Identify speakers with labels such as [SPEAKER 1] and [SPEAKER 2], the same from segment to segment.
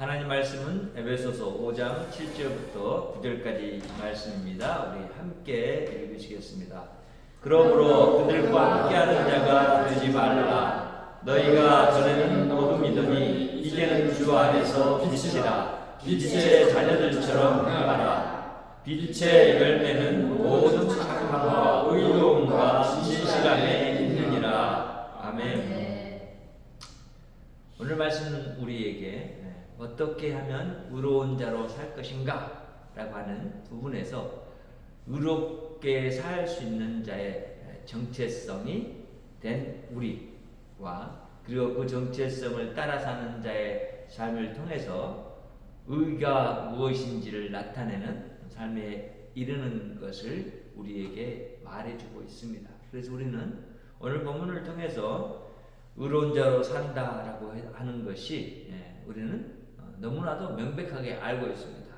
[SPEAKER 1] 하나님 말씀은 에베소서 5장 7절부터 9절까지 말씀입니다. 우리 함께 읽으시겠습니다. 그러므로 그들과 함께하는 자가 되지 말라. 너희가 전에는 어둠이더니 이제는 주 안에서 빛이라. 빛의 자녀들처럼 행하라. 빛의 열매는 모든 착함과 의로움과 진실함에 있느니라. 아멘. 오늘 말씀은 우리에게 어떻게 하면 의로운 자로 살 것인가 라고 하는 부분에서 의롭게 살 수 있는 자의 정체성이 된 우리와 그리고 그 정체성을 따라 사는 자의 삶을 통해서 의가 무엇인지를 나타내는 삶에 이르는 것을 우리에게 말해주고 있습니다. 그래서 우리는 오늘 본문을 통해서 의로운 자로 산다라고 하는 것이 우리는 너무나도 명백하게 알고 있습니다.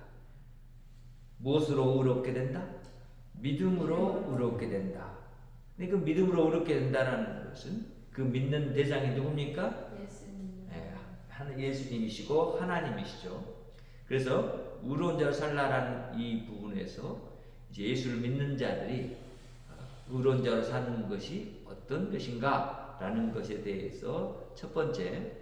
[SPEAKER 1] 무엇으로 의롭게 된다? 믿음으로 의롭게 된다. 그 믿음으로 의롭게 된다는 것은 그 믿는 대상이 누굽니까? 예수님이시고 하나님이시죠. 그래서 의로운 자로 살라라는 이 부분에서 이제 예수를 믿는 자들이 의로운 자로 사는 것이 어떤 것인가 라는 것에 대해서 첫 번째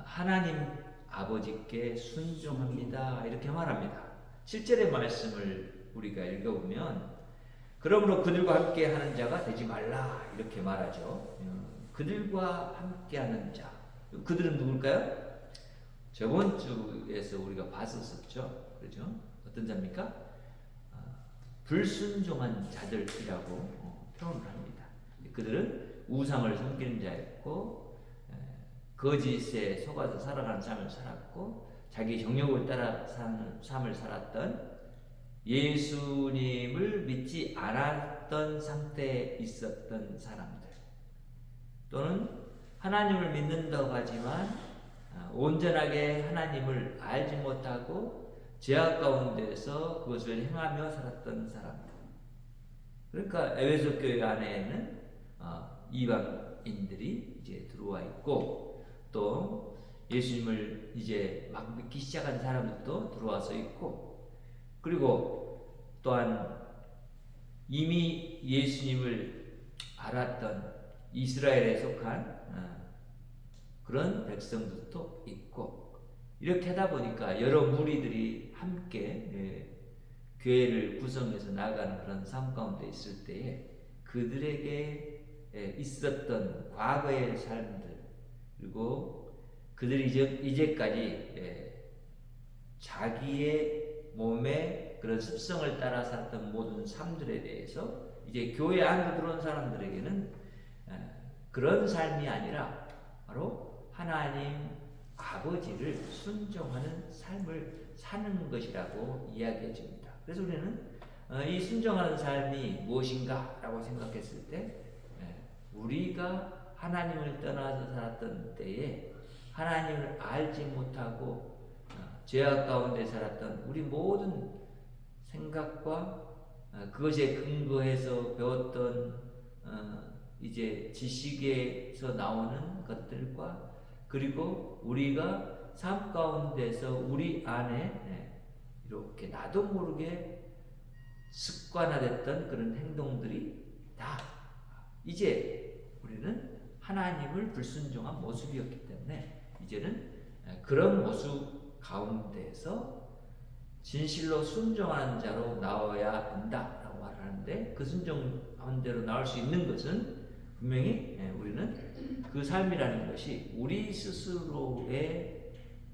[SPEAKER 1] 하나님 아버지께 순종합니다 이렇게 말합니다. 7절의 말씀을 우리가 읽어보면 그러므로 그들과 함께 하는 자가 되지 말라 이렇게 말하죠. 그들과 함께 하는 자, 그들은 누굴까요? 저번 주에서 우리가 봤었죠. 그렇죠? 어떤 자입니까? 불순종한 자들이라고 표현을 합니다. 그들은 우상을 섬기는 자였고 거짓에 속아서 살아가는 삶을 살았고 자기 정욕을 따라 사는 삶을 살았던 예수님을 믿지 않았던 상태에 있었던 사람들 또는 하나님을 믿는다고 하지만 온전하게 하나님을 알지 못하고 죄악 가운데서 그것을 행하며 살았던 사람들. 그러니까 에베소 교회 안에는 이방인들이 이제 들어와 있고 또 예수님을 이제 막 믿기 시작한 사람들도 들어와서 있고 그리고 또한 이미 예수님을 알았던 이스라엘에 속한 그런 백성들도 있고 이렇게 하다 보니까 여러 무리들이 함께 교회를 구성해서 나아가는 그런 삶 가운데 있을 때에 그들에게 있었던 과거의 삶들 그리고 그들이 이제까지 자기의 몸의 그런 습성을 따라 살았던 모든 삶들에 대해서 이제 교회 안으로 들어온 사람들에게는 그런 삶이 아니라 바로 하나님 아버지를 순종하는 삶을 사는 것이라고 이야기해 줍니다. 그래서 우리는 이 순종하는 삶이 무엇인가 라고 생각했을 때 우리가 하나님을 떠나서 살았던 때에 하나님을 알지 못하고 죄악 가운데 살았던 우리 모든 생각과 그것에 근거해서 배웠던 이제 지식에서 나오는 것들과 그리고 우리가 삶 가운데서 우리 안에 이렇게 나도 모르게 습관화됐던 그런 행동들이 다 이제 우리는 하나님을 불순종한 모습이었기 때문에 이제는 그런 모습 가운데서 진실로 순종하는 자로 나와야 된다라고 말하는데 그 순종한 대로 나올 수 있는 것은 분명히 우리는 그 삶이라는 것이 우리 스스로의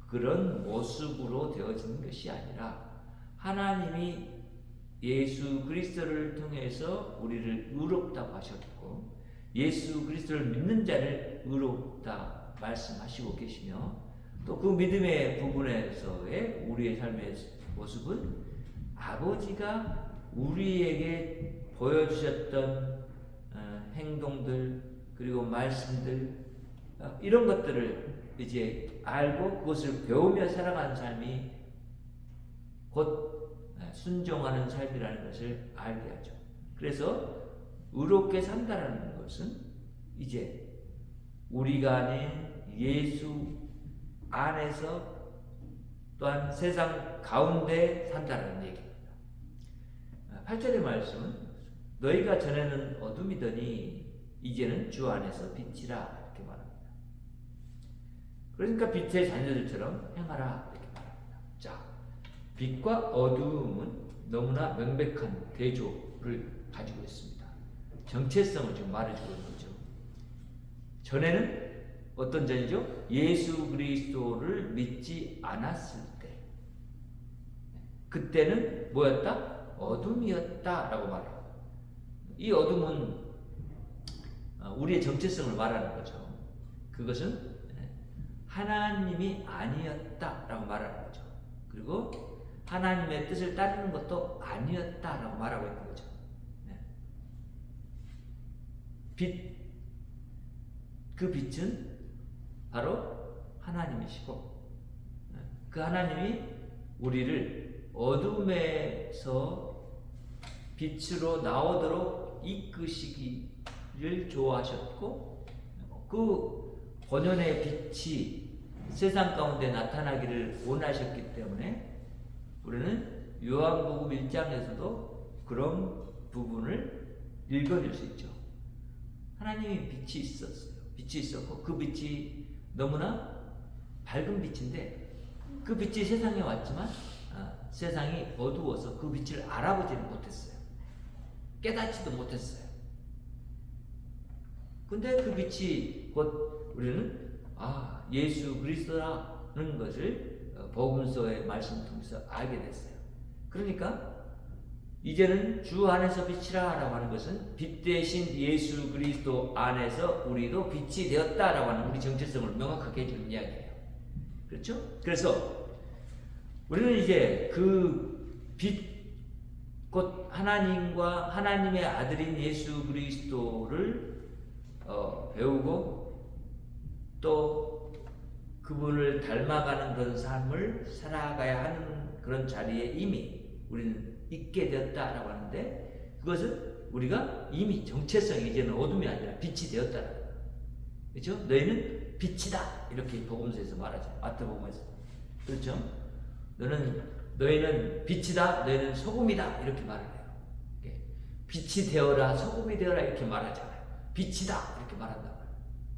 [SPEAKER 1] 그런 모습으로 되어지는 것이 아니라 하나님이 예수 그리스도를 통해서 우리를 의롭다고 하셨고 예수 그리스도를 믿는 자를 의롭다 말씀하시고 계시며 또 그 믿음의 부분에서의 우리의 삶의 모습은 아버지가 우리에게 보여주셨던 행동들 그리고 말씀들 이런 것들을 이제 알고 그것을 배우며 살아가는 삶이 곧 순종하는 삶이라는 것을 알게 하죠. 그래서 의롭게 산다라는 것은 이제 우리가 아닌 예수 안에서 또한 세상 가운데 산다는 얘기입니다. 8절의 말씀은 너희가 전에는 어둠이더니 이제는 주 안에서 빛이라 이렇게 말합니다. 그러니까 빛의 자녀들처럼 행하라 이렇게 말합니다. 자, 빛과 어둠은 너무나 명백한 대조를 가지고 있습니다. 정체성을 지금 말해주고 있는 거죠. 전에는 어떤 전이죠? 예수 그리스도를 믿지 않았을 때, 그때는 뭐였다? 어둠이었다라고 말해요. 이 어둠은 우리의 정체성을 말하는 거죠. 그것은 하나님이 아니었다라고 말하는 거죠. 그리고 하나님의 뜻을 따르는 것도 아니었다라고 말하고 있는 거죠. 빛, 그 빛은 바로 하나님이시고, 그 하나님이 우리를 어둠에서 빛으로 나오도록 이끄시기를 좋아하셨고, 그 본연의 빛이 세상 가운데 나타나기를 원하셨기 때문에 우리는 요한복음 1장에서도 그런 부분을 읽어낼 수 있죠. 하나님이 빛이 있었어요. 빛이 있었고 그 빛이 너무나 밝은 빛인데 그 빛이 세상에 왔지만 세상이 어두워서 그 빛을 알아보지는 못했어요. 깨닫지도 못했어요. 근데 그 빛이 곧 우리는 예수 그리스도라는 것을 복음서의 말씀을 통해서 알게 됐어요. 그러니까 이제는 주 안에서 빛이라 라고 하는 것은 빛 대신 예수 그리스도 안에서 우리도 빛이 되었다라고 하는 우리 정체성을 명확하게 해주는 이야기예요. 그렇죠? 그래서 우리는 이제 그 빛, 곧 하나님과 하나님의 아들인 예수 그리스도를 배우고 또 그분을 닮아가는 그런 삶을 살아가야 하는 그런 자리에 이미 우리는 있게 되었다라고 하는데, 그것은 우리가 이미 정체성이 이제는 어둠이 아니라 빛이 되었다라는 거예요. 그렇죠? 너희는 빛이다 이렇게 복음서에서 말하죠. 마태복음에서. 그렇죠? 너희는 빛이다, 너희는 소금이다 이렇게 말을 해요. 빛이 되어라, 소금이 되어라 이렇게 말하잖아요. 빛이다 이렇게 말한다고.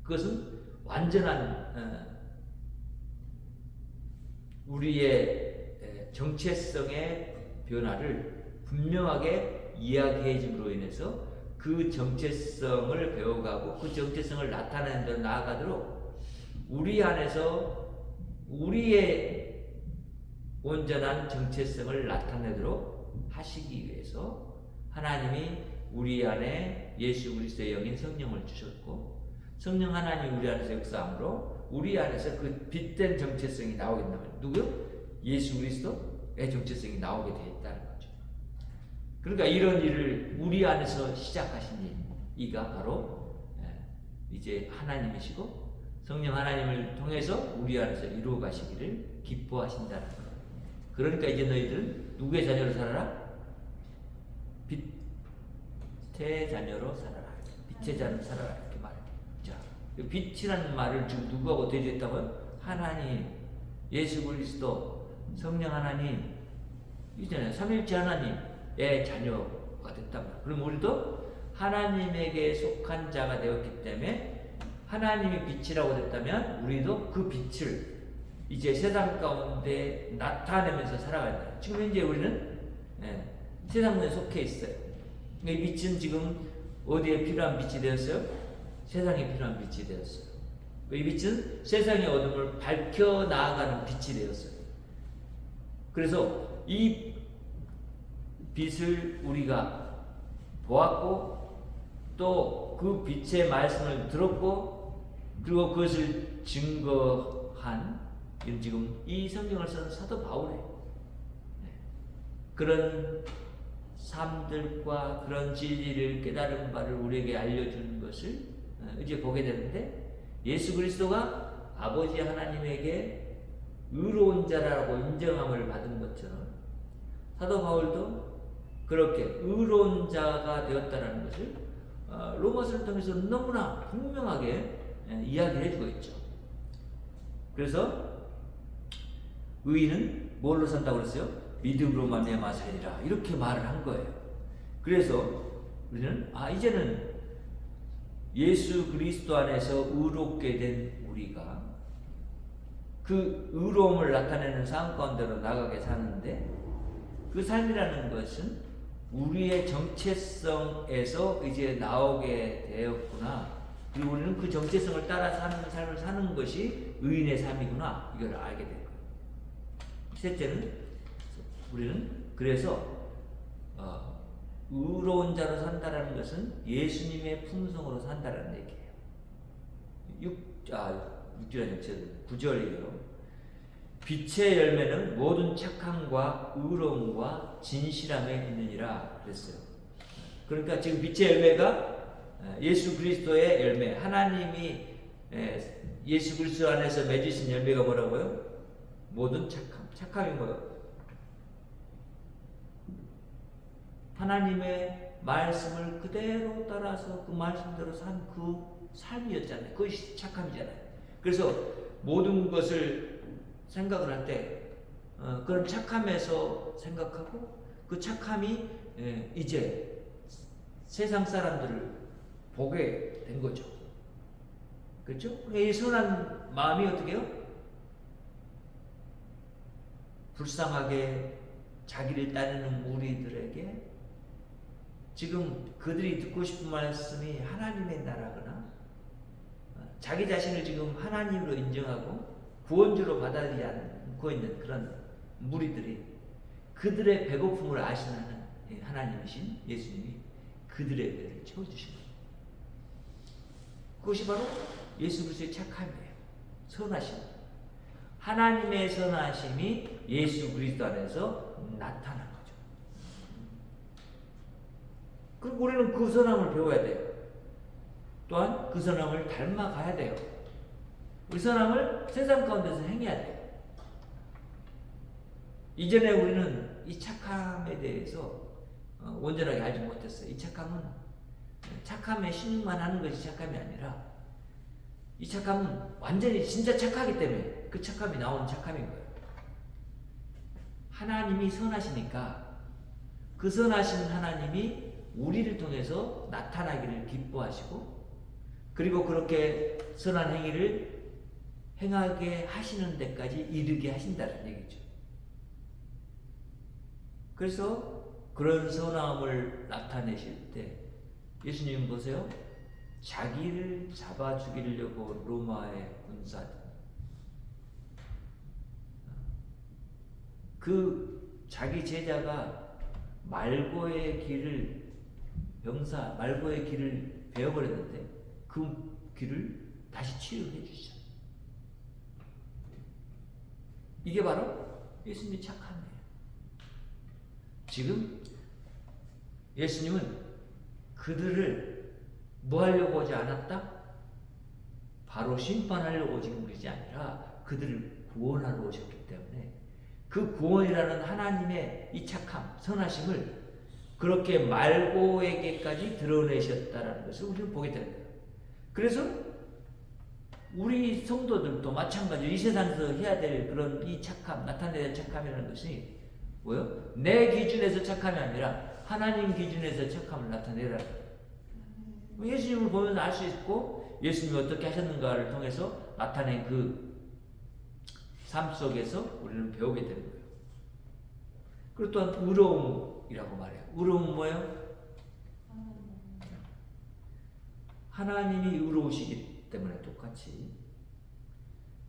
[SPEAKER 1] 그것은 완전한 우리의 정체성의 변화를 분명하게 이야기해 줌으로 인해서 그 정체성을 배워가고 그 정체성을 나타내는 데로 나아가도록 우리 안에서 우리의 온전한 정체성을 나타내도록 하시기 위해서 하나님이 우리 안에 예수 그리스도의 영인 성령을 주셨고, 성령 하나님이 우리 안에서 역사함으로 우리 안에서 그 빛된 정체성이 나오게 된다면 누구요? 예수 그리스도의 정체성이 나오게 되었다는 거죠. 그러니까 이런 일을 우리 안에서 시작하신 이가 바로 이제 하나님이시고 성령 하나님을 통해서 우리 안에서 이루어 가시기를 기뻐하신다는 거예요. 그러니까 이제 너희들은 누구의 자녀로 살아라? 빛의 자녀로 살아라. 빛의 자녀로 살아라 이렇게 말해요. 자, 빛이라는 말을 지금 누구하고 대조했다고요? 하나님, 예수 그리스도, 성령 하나님, 이전에 삼일째 하나님의 자녀가 됐다고요. 그럼 우리도 하나님에게 속한 자가 되었기 때문에 하나님이 빛이라고 됐다면 우리도 그 빛을 이제 세상 가운데 나타내면서 살아간다. 지금 현재 우리는 세상에 속해 있어요. 이 빛은 지금 어디에 필요한 빛이 되었어요? 세상에 필요한 빛이 되었어요. 이 빛은 세상의 어둠을 밝혀 나아가는 빛이 되었어요. 그래서 이 빛을 우리가 보았고 또 그 빛의 말씀을 들었고 그리고 그것을 증거한 지금 이 성경을 쓴 사도 바울의 그런 삶들과 그런 진리를 깨달은 바를 우리에게 알려주는 것을 이제 보게 되는데, 예수 그리스도가 아버지 하나님에게 의로운 자라고 인정함을 받은 것처럼 사도 바울도 그렇게 의로운 자가 되었다는 것을 로마서를 통해서 너무나 분명하게 이야기를 해주고 있죠. 그래서 의인은 뭘로 산다고 그랬어요? 믿음으로 말미암아 살리라. 이렇게 말을 한 거예요. 그래서 우리는 이제는 예수 그리스도 안에서 의롭게 된 우리가 그 의로움을 나타내는 삶 가운데로 나가게 사는데, 그 삶이라는 것은 우리의 정체성에서 이제 나오게 되었구나. 그리고 우리는 그 정체성을 따라 사는 삶을 사는 것이 의인의 삶이구나. 이걸 알게 된 거예요. 셋째는 우리는 그래서 의로운 자로 산다라는 것은 예수님의 품성으로 산다라는 얘기예요. 6절이요. 9절이에요. 빛의 열매는 모든 착함과 의로움과 진실함에 있느니라 그랬어요. 그러니까 지금 빛의 열매가 예수 그리스도의 열매, 하나님이 예수 그리스도 안에서 맺으신 열매가 뭐라고요? 모든 착함. 착함이 뭐예요? 하나님의 말씀을 그대로 따라서 그 말씀대로 산 그 삶이었잖아요. 그것이 착함이잖아요. 그래서 모든 것을 생각을 할 때 그런 착함에서 생각하고, 그 착함이 이제 세상 사람들을 보게 된 거죠. 그렇죠? 이 선한 마음이 어떻게 해요? 불쌍하게 자기를 따르는 무리들에게 지금 그들이 듣고 싶은 말씀이 하나님의 나라거나 자기 자신을 지금 하나님으로 인정하고 구원주로 받아들이지 않고 있는 그런 무리들이, 그들의 배고픔을 아시는 하나님이신 예수님이 그들의 배를 채워주신 거예요. 그것이 바로 예수 그리스도의 착함이에요. 선하심. 하나님의 선하심이 예수 그리스도 안에서 나타난 거죠. 그리고 우리는 그 선함을 배워야 돼요. 또한 그 선함을 닮아가야 돼요. 그 선함을 세상 가운데서 행해야 돼요. 이전에 우리는 이 착함에 대해서 온전하게 알지 못했어요. 이 착함은 착함에 신용만 하는 것이 착함이 아니라, 이 착함은 완전히 진짜 착하기 때문에 그 착함이 나오는 착함인 거예요. 하나님이 선하시니까 그 선하신 하나님이 우리를 통해서 나타나기를 기뻐하시고, 그리고 그렇게 선한 행위를 행하게 하시는 데까지 이르게 하신다는 얘기죠. 그래서 그런 선함을 나타내실 때 예수님 보세요. 자기를 잡아 죽이려고 로마의 군사들, 그 자기 제자가 말고의 길을, 말고의 길을 베어버렸는데 그 길을 다시 치유해 주시죠. 이게 바로 예수님의 착함이에요. 지금 예수님은 그들을 뭐 하려고 오지 않았다? 바로 심판하려고 지금 그러지 아니라 그들을 구원하러 오셨기 때문에 그 구원이라는 하나님의 이 착함, 선하심을 그렇게 말고에게까지 드러내셨다라는 것을 우리는 보게 되는 거예요. 그래서 우리 성도들도 마찬가지로 이 세상에서 해야 될 그런 이 착함, 나타내야 될 착함이라는 것이 뭐예요? 내 기준에서 착함이 아니라 하나님 기준에서 착함을 나타내라. 예수님을 보면 알 수 있고, 예수님이 어떻게 하셨는가를 통해서 나타낸 그 삶 속에서 우리는 배우게 되는 거예요. 그리고 또한 의로움이라고 말해요. 의로움은 뭐예요? 하나님이 의로우시기 때문에 똑같이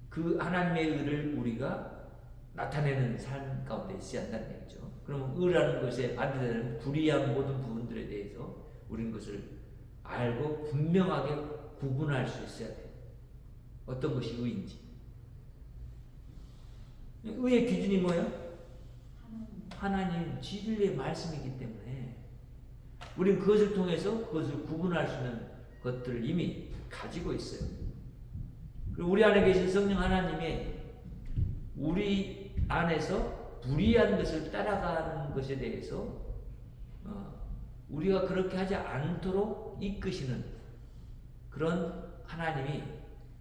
[SPEAKER 1] 그 하나님의 의를 우리가 나타내는 삶 가운데 있어야 한다는 얘기죠. 그러면 의라는 것에 반대되는 불의한 모든 부분들에 대해서 우리는 그것을 알고 분명하게 구분할 수 있어야 돼요. 어떤 것이 의인지. 의의 기준이 뭐예요? 하나님 진리의 말씀이기 때문에 우리는 그것을 통해서 그것을 구분할 수 있는 것들을 이미 가지고 있어요. 그리고 우리 안에 계신 성령 하나님이 우리 안에서 불의한 것을 따라가는 것에 대해서 우리가 그렇게 하지 않도록 이끄시는 그런 하나님이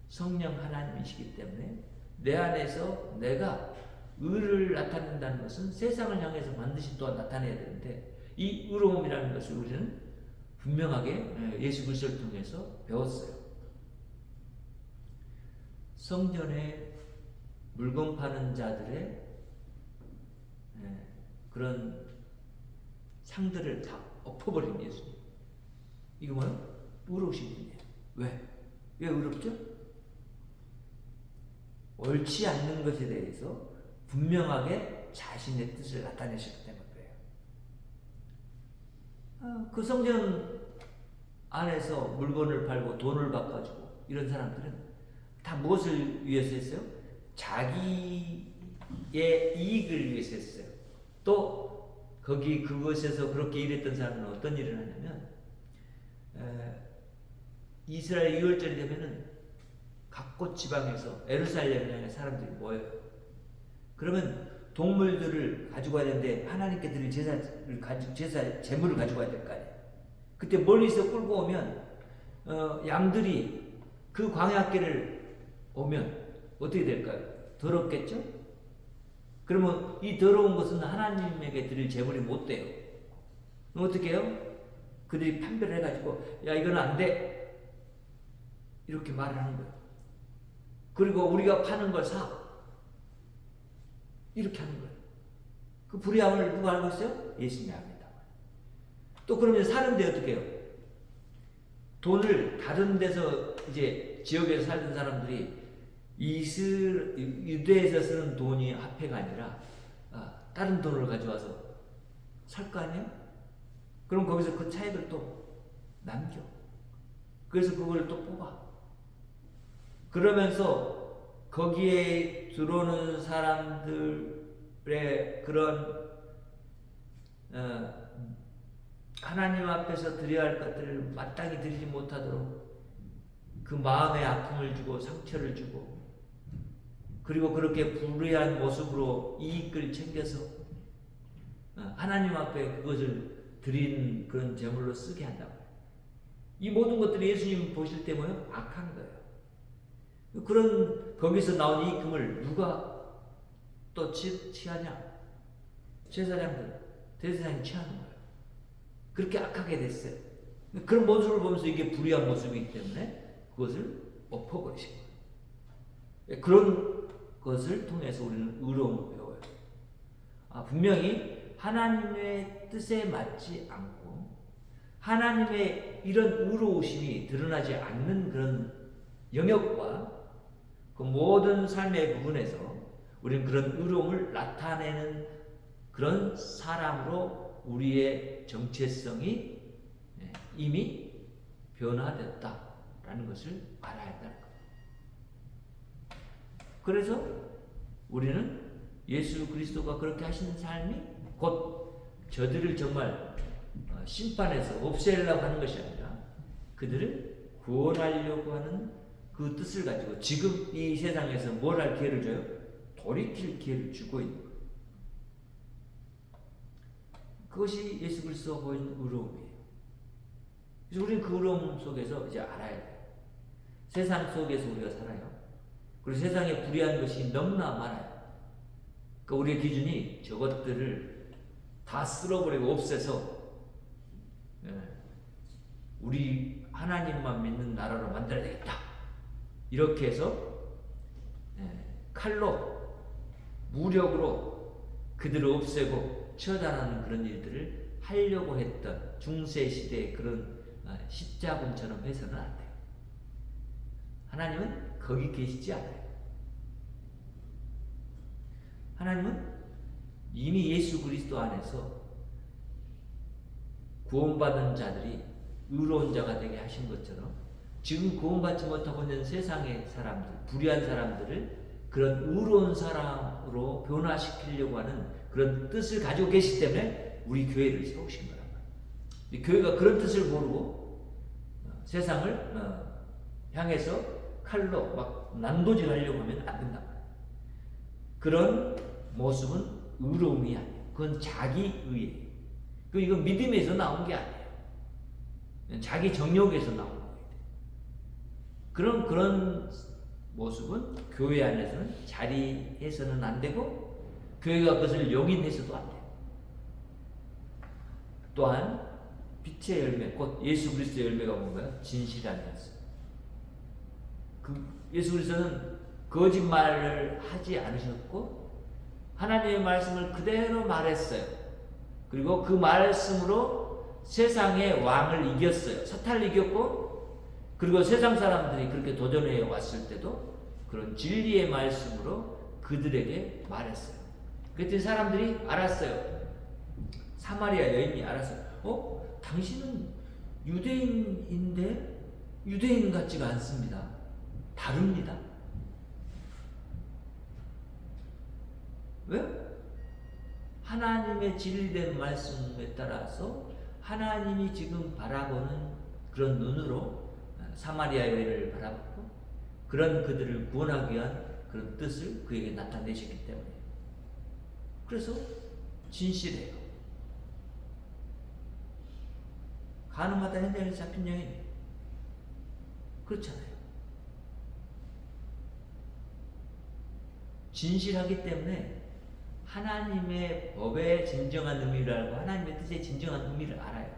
[SPEAKER 1] 성령 하나님이시기 때문에 내 안에서 내가 의를 나타낸다는 것은 세상을 향해서 반드시 또 나타내야 되는데 이 의로움이라는 것을 우리는 분명하게 예수 그리스도를 통해서 배웠어요. 성전에 물건 파는 자들의 그런 상들을 다 엎어버린 예수님. 이거 뭐요? 의로우신 분이에요. 왜? 왜 의롭죠? 옳지 않는 것에 대해서 분명하게 자신의 뜻을 나타내셨기 때문에 그래요. 그 성전 안에서 물건을 팔고 돈을 바꿔주고 이런 사람들은 다 무엇을 위해서 했어요? 자기의 이익을 위해서 했어요. 또 그것에서 그렇게 일했던 사람은 어떤 일을 하냐면 이스라엘 유월절이 되면은 각곳 지방에서 예루살렘 향해 사람들이 모여요. 그러면 동물들을 가지고 와야 되는데 하나님께 드릴 제물을 가지고 와야 될 거 아니에요. 그때 멀리서 끌고 오면 양들이 그 광야길을 오면 어떻게 될까요? 더럽겠죠? 그러면 이 더러운 것은 하나님에게 드릴 제물이 못 돼요. 그럼 어떻게 해요? 그들이 판별을 해가지고 야 이거는 안 돼. 이렇게 말을 하는 거예요. 그리고 우리가 파는 걸 사. 이렇게 하는 거예요. 그 불의함을 누가 알고 있어요? 예수님이 압니다. 또 그러면 사는데 어떻게 해요? 돈을 다른 데서 이제 지역에서 살던 사람들이 유대에서 쓰는 돈이 화폐가 아니라 다른 돈을 가져와서 살 거 아니에요? 그럼 거기서 그 차익을 또 남겨. 그래서 그걸 또 뽑아. 그러면서 거기에 들어오는 사람들의 그런 하나님 앞에서 드려야 할 것들을 마땅히 드리지 못하도록 그 마음의 아픔을 주고 상처를 주고 그리고 그렇게 불의한 모습으로 이익을 챙겨서 하나님 앞에 그것을 드린 그런 제물로 쓰게 한다고. 이 모든 것들이 예수님 보실 때 뭐예요? 악한 거예요. 그런 거기서 나온 이 금을 누가 또 취하냐? 제사장들, 대제사장이 취하는 거예요. 그렇게 악하게 됐어요. 그런 모습을 보면서 이게 불의한 모습이기 때문에 그것을 엎어버리신 거예요. 그런 것을 통해서 우리는 의로움을 배워요. 분명히 하나님의 뜻에 맞지 않고 하나님의 이런 의로우심이 드러나지 않는 그런 영역과 그 모든 삶의 부분에서 우리는 그런 의로움을 나타내는 그런 사람으로 우리의 정체성이 이미 변화됐다라는 것을 알아야 한다는 겁니다. 그래서 우리는 예수 그리스도가 그렇게 하시는 삶이 곧 저들을 정말 심판해서 없애려고 하는 것이 아니라 그들을 구원하려고 하는 그 뜻을 가지고 지금 이 세상에서 뭘 할 기회를 줘요? 돌이킬 기회를 주고 있는 거예요. 그것이 예수 그리스도가 보여준 의로움이에요. 그래서 우리는 그 의로움 속에서 이제 알아야 돼요. 세상 속에서 우리가 살아요. 그리고 세상에 불의한 것이 너무나 많아요. 그러니까 우리의 기준이 저것들을 다 쓸어버리고 없애서 우리 하나님만 믿는 나라로 만들어야 되겠다. 이렇게 해서 칼로 무력으로 그들을 없애고 처단하는 그런 일들을 하려고 했던 중세 시대의 그런 십자군처럼 해서는 안 돼요. 하나님은 거기 계시지 않아요. 하나님은 이미 예수 그리스도 안에서 구원받은 자들이 의로운 자가 되게 하신 것처럼 지금 구원받지 못하고 있는 세상의 사람들, 불의한 사람들을 그런 의로운 사람으로 변화시키려고 하는 그런 뜻을 가지고 계시기 때문에 우리 교회를 세우신 거란 말이에요. 교회가 그런 뜻을 모르고 세상을 향해서 칼로 막 난도질하려고 하면 안 된단 말이에요. 그런 모습은 의로움이 아니에요. 그건 자기의예요. 이건 믿음에서 나온 게 아니에요. 자기 정욕에서 나온 거예요. 그런 모습은 교회 안에서는 자리해서는 안 되고 교회가 그것을 용인해서도 안 돼요. 또한 빛의 열매, 곧 예수 그리스도의 열매가 뭔가요? 진실함이었어요. 예수 그리스도는 거짓말을 하지 않으셨고 하나님의 말씀을 그대로 말했어요. 그리고 그 말씀으로 세상의 왕을 이겼어요. 사탄을 이겼고, 그리고 세상 사람들이 그렇게 도전해 왔을 때도 그런 진리의 말씀으로 그들에게 말했어요. 그랬더니 사람들이 알았어요. 사마리아 여인이 알았어요. 당신은 유대인인데 유대인 같지가 않습니다. 다릅니다. 왜? 하나님의 진리된 말씀에 따라서 하나님이 지금 바라보는 그런 눈으로 사마리아 여인을 바라보고 그런 그들을 구원하기 위한 그런 뜻을 그에게 나타내셨기 때문에, 그래서 진실해요. 가늠하다 현장에 잡힌 여인, 그렇잖아요. 진실하기 때문에 하나님의 법의 진정한 의미를 알고 하나님의 뜻의 진정한 의미를 알아요.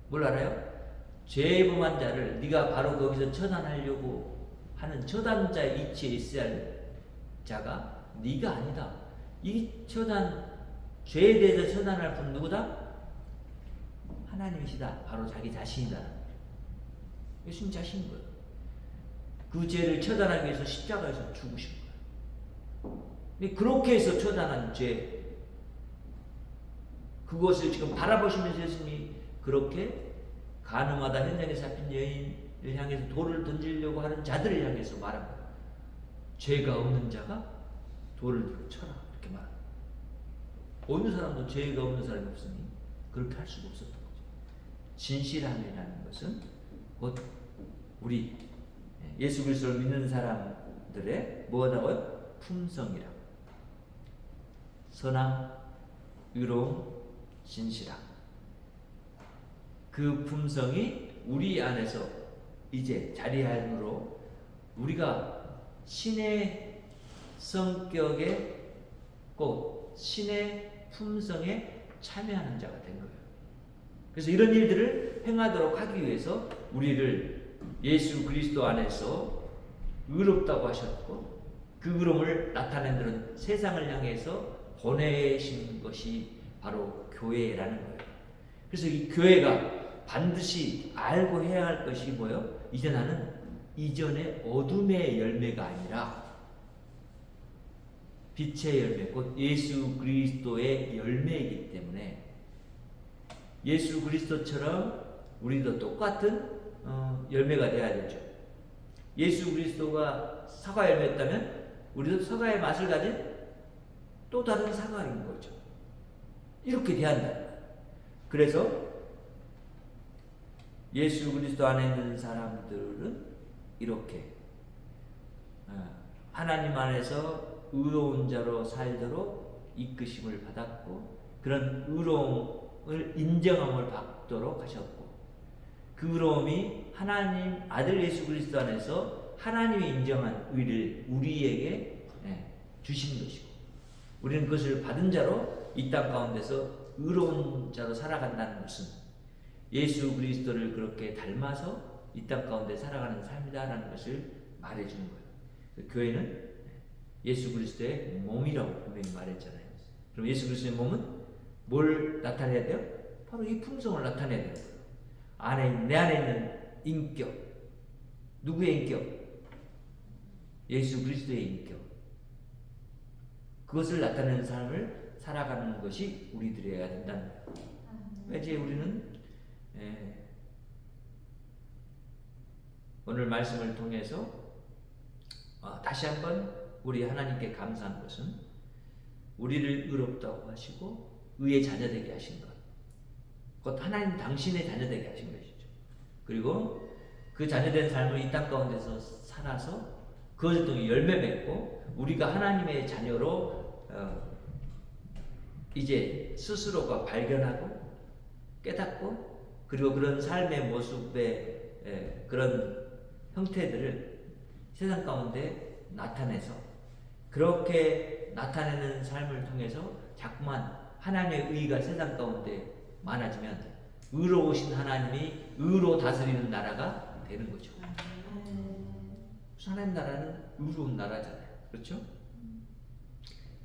[SPEAKER 1] 뭘 알아요? 죄 범한 자를 네가 바로 거기서 처단하려고 하는 처단자의 위치에 있어야 할 자가 네가 아니다. 이 죄에 대해서 처단할 분 누구다? 하나님이시다. 바로 자기 자신이다. 예수님 자신인 거예요. 그 죄를 처단하기 위해서 십자가에서 죽으신 거예요. 그렇게 해서 처단한 죄, 그것을 지금 바라보시면서 예수님이 그렇게 간음하다 현장에 잡힌 여인을 향해서 돌을 던지려고 하는 자들을 향해서 말한 거예요. 죄가 없는 자가 돌을 들어 쳐라, 이렇게 말합니다. 어느 사람도 죄가 없는 사람이 없으니 그렇게 할 수가 없었던 거죠. 진실함이라는 것은 곧 우리 예수 그리스도를 믿는 사람들의 뭐라고요? 품성이라고. 선함, 의로움, 진실함. 그 품성이 우리 안에서 이제 자리함으로 우리가 신의 성격에 꼭 신의 품성에 참여하는 자가 된 거예요. 그래서 이런 일들을 행하도록 하기 위해서 우리를 예수 그리스도 안에서 의롭다고 하셨고 그 의로움을 나타내는 세상을 향해서 보내신 것이 바로 교회라는 거예요. 그래서 이 교회가 반드시 알고 해야 할 것이 뭐예요? 이제 나는 이전의 어둠의 열매가 아니라 빛의 열매, 곧 예수 그리스도의 열매이기 때문에 예수 그리스도처럼 우리도 똑같은 열매가 되어야 되죠. 예수 그리스도가 사과 열매였다면 우리도 사과의 맛을 가진 또 다른 사과인 거죠. 이렇게 돼야 한다. 그래서 예수 그리스도 안에 있는 사람들은 이렇게 하나님 안에서 의로운 자로 살도록 이끄심을 받았고 그런 의로움을 인정함을 받도록 하셨고 그 의로움이 하나님 아들 예수 그리스도 안에서 하나님이 인정한 의를 우리에게 주신 것이고 우리는 그것을 받은 자로 이 땅 가운데서 의로운 자로 살아간다는 것은 예수 그리스도를 그렇게 닮아서 이 땅 가운데 살아가는 삶이다라는 것을 말해주는 거예요. 교회는 예수 그리스도의 몸이라고 분명히 말했잖아요. 그럼 예수 그리스도의 몸은 뭘 나타내야 돼요? 바로 이 품성을 나타내야 돼요. 내 안에 있는 인격, 누구의 인격? 예수 그리스도의 인격. 그것을 나타내는 삶을 살아가는 것이 우리들이어야 된다는 거예요. 이제 우리는 오늘 말씀을 통해서 다시 한번 우리 하나님께 감사한 것은 우리를 의롭다고 하시고 의의 자녀되게 하신 것, 곧 하나님 당신의 자녀되게 하신 것이죠. 그리고 그 자녀된 삶을 이 땅 가운데서 살아서 그것을 통해 열매 맺고 우리가 하나님의 자녀로 이제 스스로가 발견하고 깨닫고 그리고 그런 삶의 모습의 그런 형태들을 세상 가운데 나타내서 그렇게 나타내는 삶을 통해서 자꾸만 하나님의 의가 세상 가운데 많아지면 의로우신 하나님이 의로 다스리는 나라가 되는 거죠. 하나님 나라는 의로운 나라잖아요. 그렇죠?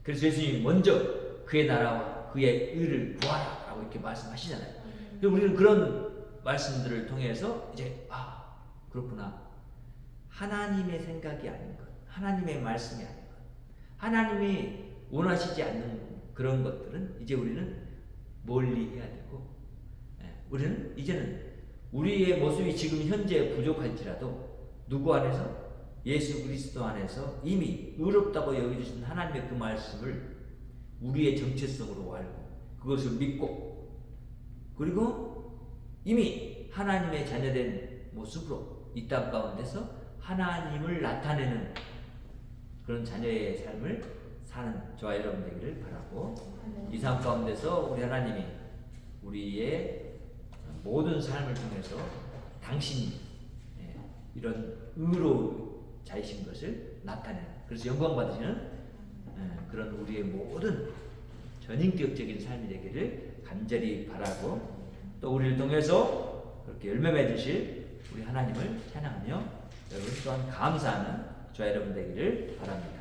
[SPEAKER 1] 그래서 예수님이 먼저 그의 나라와 그의 의를 구하라 라고 이렇게 말씀하시잖아요. 우리는 그런 말씀들을 통해서 이제 그렇구나, 하나님의 생각이 아닌 것, 하나님의 말씀이 아닌 것, 하나님이 원하시지 않는 그런 것들은 이제 우리는 멀리 해야 되고, 우리는 이제는 우리의 모습이 지금 현재 부족할지라도 누구 안에서? 예수 그리스도 안에서 이미 의롭다고 여겨주신 하나님의 그 말씀을 우리의 정체성으로 알고 그것을 믿고, 그리고 이미 하나님의 자녀된 모습으로 이 땅 가운데서 하나님을 나타내는 그런 자녀의 삶을 사는 저와 여러분 되기를 바라고, 이 삶 가운데서 우리 하나님이 우리의 모든 삶을 통해서 당신이 이런 의로자이신 것을 나타내는, 그래서 영광 받으시는 그런 우리의 모든 전인격적인 삶이 되기를 간절히 바라고, 또 우리를 통해서 그렇게 열매 맺으실 우리 하나님을 찬양하며 여러분 또한 감사하는 저와 여러분 되기를 바랍니다.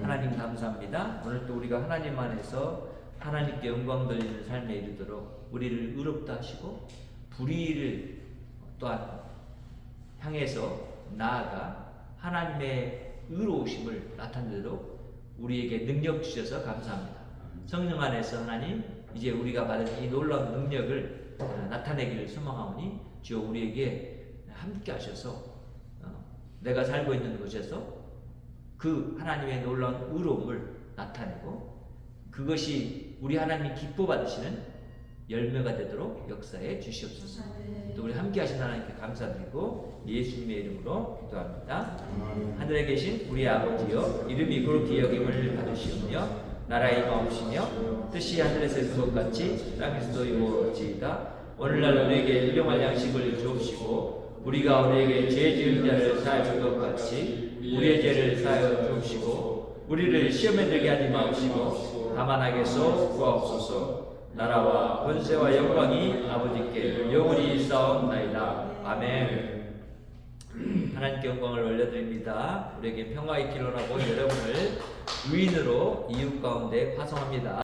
[SPEAKER 1] 하나님 감사합니다. 오늘 또 우리가 하나님 안에서 하나님께 영광 돌리는 삶에 이르도록 우리를 의롭다 하시고 불의를 또한 향해서 나아가 하나님의 의로우심을 나타내도록 우리에게 능력 주셔서 감사합니다. 성령 안에서 하나님, 이제 우리가 받은 이 놀라운 능력을 나타내기를 소망하오니 주여 우리에게 함께 하셔서 내가 살고 있는 곳에서 그 하나님의 놀라운 의로움을 나타내고 그것이 우리 하나님이 기뻐 받으시는 열매가 되도록 역사해 주시옵소서. 또 우리 함께 하신 하나님께 감사드리고 예수님의 이름으로 기도합니다. 하늘에 계신 우리 아버지여, 이름이 그렇게 여김을 받으시오며 나라가 임하옵시며 뜻이 하늘에서 이룬 것 같이 땅에서도 이루어지이다. 오늘날 우리에게 일용할 양식을 주옵시고 우리가 우리에게 죄 지은 자를 사하여 준 것 같이 우리의 죄를 사하여 주옵시고 우리를 시험에 들게 하지 마옵시고 다만 악에서 구하옵소서. 나라와 권세와 영광이 아버지께 영원히 있사옵나이다. 아멘. 하나님께 영광을 올려드립니다. 우리에게 평화의 길로라고 여러분을 의인으로 이웃 가운데 파송합니다.